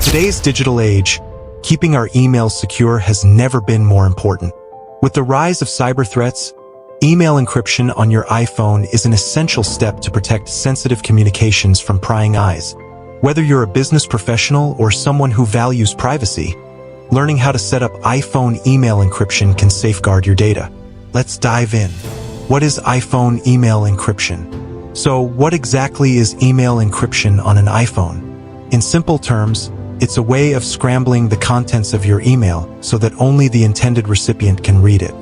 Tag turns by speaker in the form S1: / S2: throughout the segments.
S1: today's digital age, keeping our emails secure has never been more important. With the rise of cyber threats, email encryption on your iPhone is an essential step to protect sensitive communications from prying eyes. Whether you're a business professional or someone who values privacy, learning how to set up iPhone email encryption can safeguard your data. Let's dive in. What is iPhone email encryption? So, what exactly is email encryption on an iPhone? In simple terms, it's a way of scrambling the contents of your email so that only the intended recipient can read it.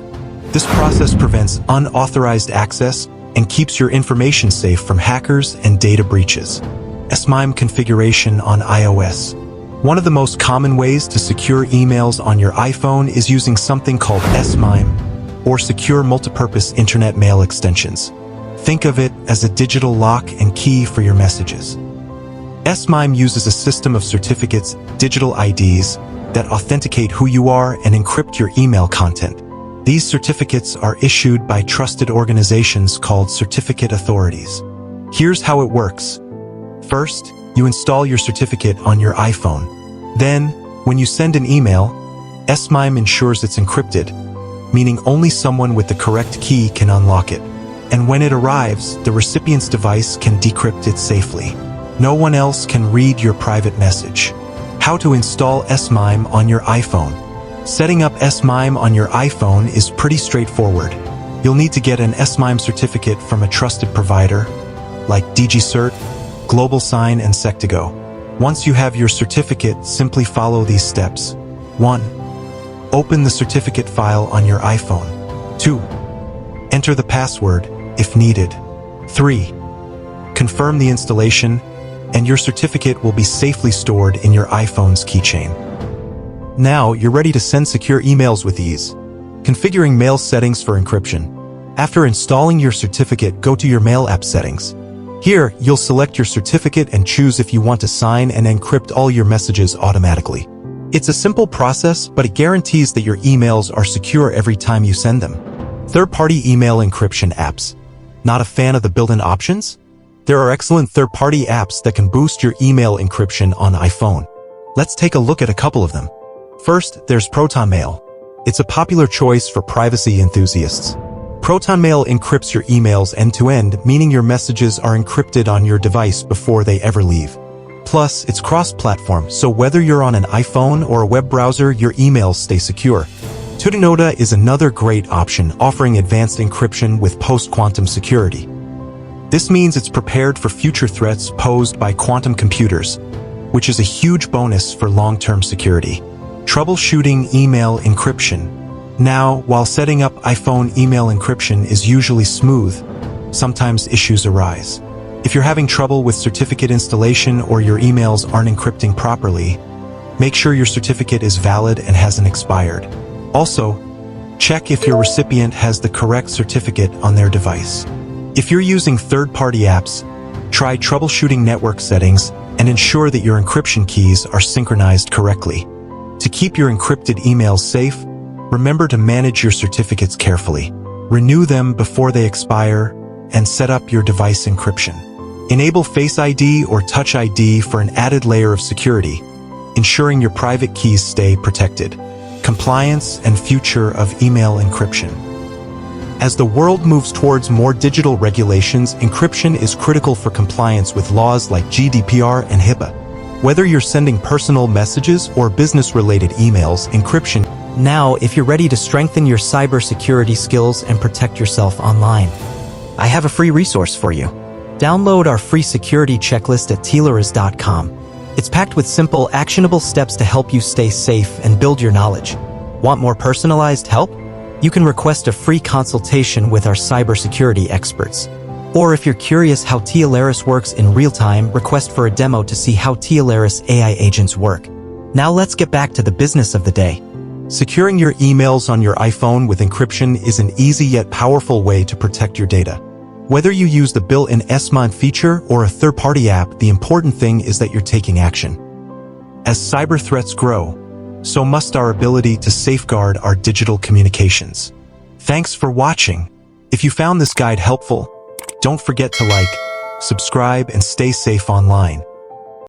S1: This process prevents unauthorized access and keeps your information safe from hackers and data breaches. SMIME configuration on iOS. One of the most common ways to secure emails on your iPhone is using something called SMIME, or Secure Multipurpose Internet Mail Extensions. Think of it as a digital lock and key for your messages. SMIME uses a system of certificates, digital IDs, that authenticate who you are and encrypt your email content. These certificates are issued by trusted organizations called certificate authorities. Here's how it works. First, you install your certificate on your iPhone. Then, when you send an email, SMIME ensures it's encrypted, meaning only someone with the correct key can unlock it. And when it arrives, the recipient's device can decrypt it safely. No one else can read your private message. How to install SMIME on your iPhone. Setting up SMIME on your iPhone is pretty straightforward. You'll need to get an SMIME certificate from a trusted provider, like DigiCert, GlobalSign, and Sectigo. Once you have your certificate, simply follow these steps. 1. Open the certificate file on your iPhone. 2. Enter the password, if needed. 3. Confirm the installation, and your certificate will be safely stored in your iPhone's keychain. Now, you're ready to send secure emails with ease. Configuring mail settings for encryption. After installing your certificate, go to your Mail app settings. Here, you'll select your certificate and choose if you want to sign and encrypt all your messages automatically. It's a simple process, but it guarantees that your emails are secure every time you send them. Third-party email encryption apps. Not a fan of the built-in options? There are excellent third-party apps that can boost your email encryption on iPhone. Let's take a look at a couple of them. First, there's ProtonMail. It's a popular choice for privacy enthusiasts. ProtonMail encrypts your emails end-to-end, meaning your messages are encrypted on your device before they ever leave. Plus, it's cross-platform, so whether you're on an iPhone or a web browser, your emails stay secure. Tutanota is another great option, offering advanced encryption with post-quantum security. This means it's prepared for future threats posed by quantum computers, which is a huge bonus for long-term security. Troubleshooting email encryption. Now, while setting up iPhone email encryption is usually smooth, sometimes issues arise. If you're having trouble with certificate installation or your emails aren't encrypting properly, make sure your certificate is valid and hasn't expired. Also, check if your recipient has the correct certificate on their device. If you're using third-party apps, try troubleshooting network settings and ensure that your encryption keys are synchronized correctly. To keep your encrypted emails safe, remember to manage your certificates carefully. Renew them before they expire and set up your device encryption. Enable Face ID or Touch ID for an added layer of security, ensuring your private keys stay protected. Compliance and future of email encryption. As the world moves towards more digital regulations, encryption is critical for compliance with laws like GDPR and HIPAA. Whether you're sending personal messages or business-related emails, encryption.
S2: Now, if you're ready to strengthen your cybersecurity skills and protect yourself online, I have a free resource for you. Download our free security checklist at telaris.com. It's packed with simple, actionable steps to help you stay safe and build your knowledge. Want more personalized help? You can request a free consultation with our cybersecurity experts. Or if you're curious how Telaris works in real time, request for a demo to see how Telaris AI agents work. Now let's get back to the business of the day.
S1: Securing your emails on your iPhone with encryption is an easy yet powerful way to protect your data. Whether you use the built-in SMIME feature or a third-party app, the important thing is that you're taking action. As cyber threats grow, so must our ability to safeguard our digital communications. Thanks for watching. If you found this guide helpful, don't forget to like, subscribe, and stay safe online.